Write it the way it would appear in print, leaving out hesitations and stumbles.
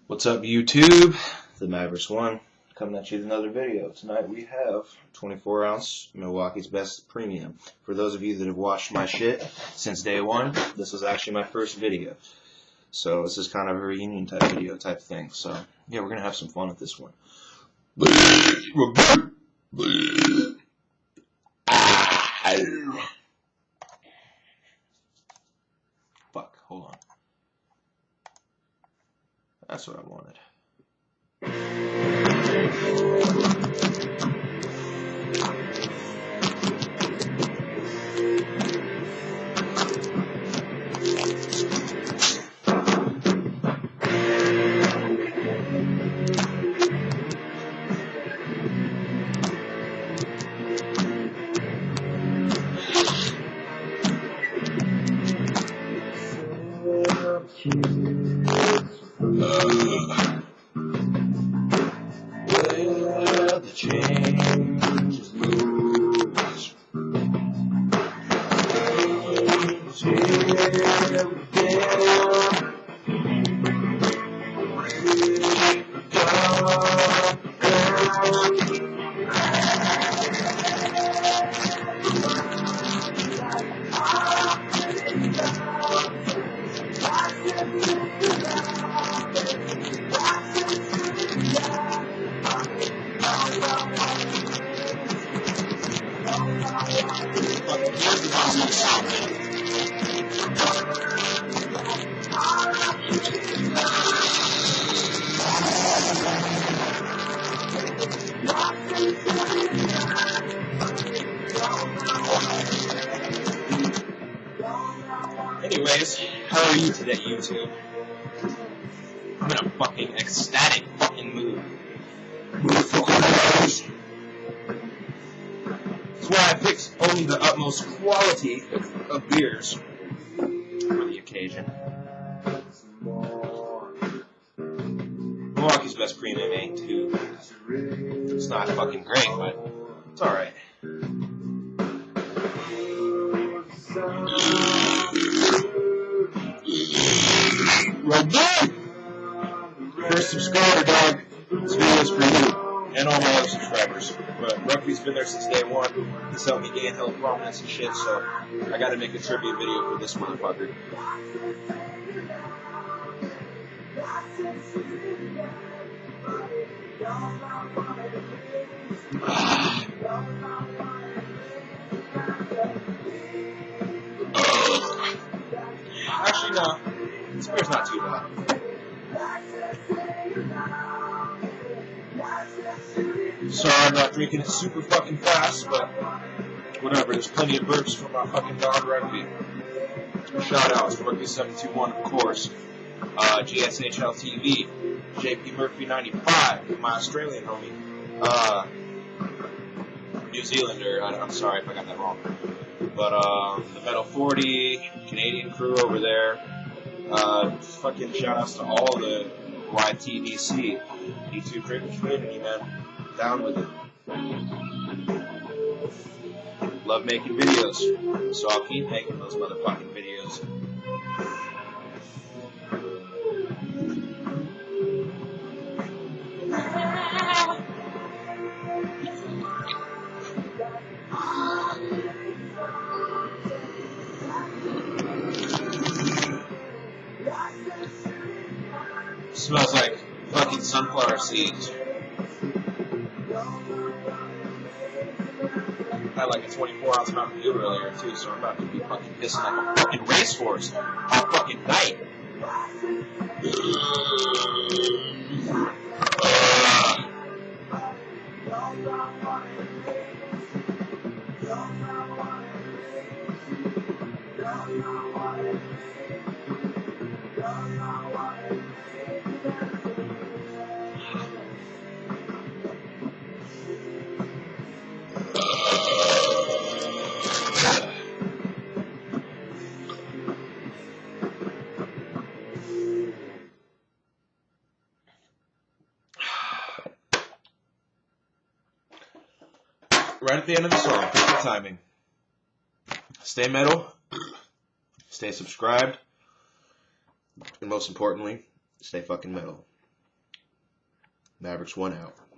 What's up, YouTube? The Mavericks One coming at you with another video. Tonight we have 24-ounce Milwaukee's Best Premium. For those of you that have watched my shit since day one, this is actually my first video. So this is kind of a reunion type video type thing. So yeah, we're going to have some fun with this one. Fuck, hold on. That's what I wanted. Well, the change moves. Anyways, how are you today, YouTube? I'm in a fucking ecstatic fucking mood. That's why I picked only the utmost quality of beers for the occasion. Milwaukee's Best Premium ain't too. It's not fucking great, but it's alright. First subscriber, dog. This video's for you and all my other subscribers. But Rugby's been there since day one. He's helped me gain hella prominence and shit, so I gotta make a tribute video for this motherfucker. Actually, no. This beer's not too bad. Sorry, I'm not drinking it super fucking fast, but whatever. There's plenty of burps from my fucking dog Rugby. Shout out to Rugby721, of course. GSHL TV, JP Murphy 95, my Australian homie. New Zealander. I'm sorry if I got that wrong. But the Metal 40, Canadian crew over there. Fucking shout outs to all the YTDC YouTube community, man. Down with it. Love making videos, so I'll keep making those motherfucking videos. Smells like fucking sunflower seeds. I had like a 24-ounce Mountain Dew earlier too, so I'm about to be fucking pissing like a fucking racehorse all fucking night. Right at the end of the song, perfect timing. Stay metal, stay subscribed, and most importantly, stay fucking metal. Mavericks 1 out.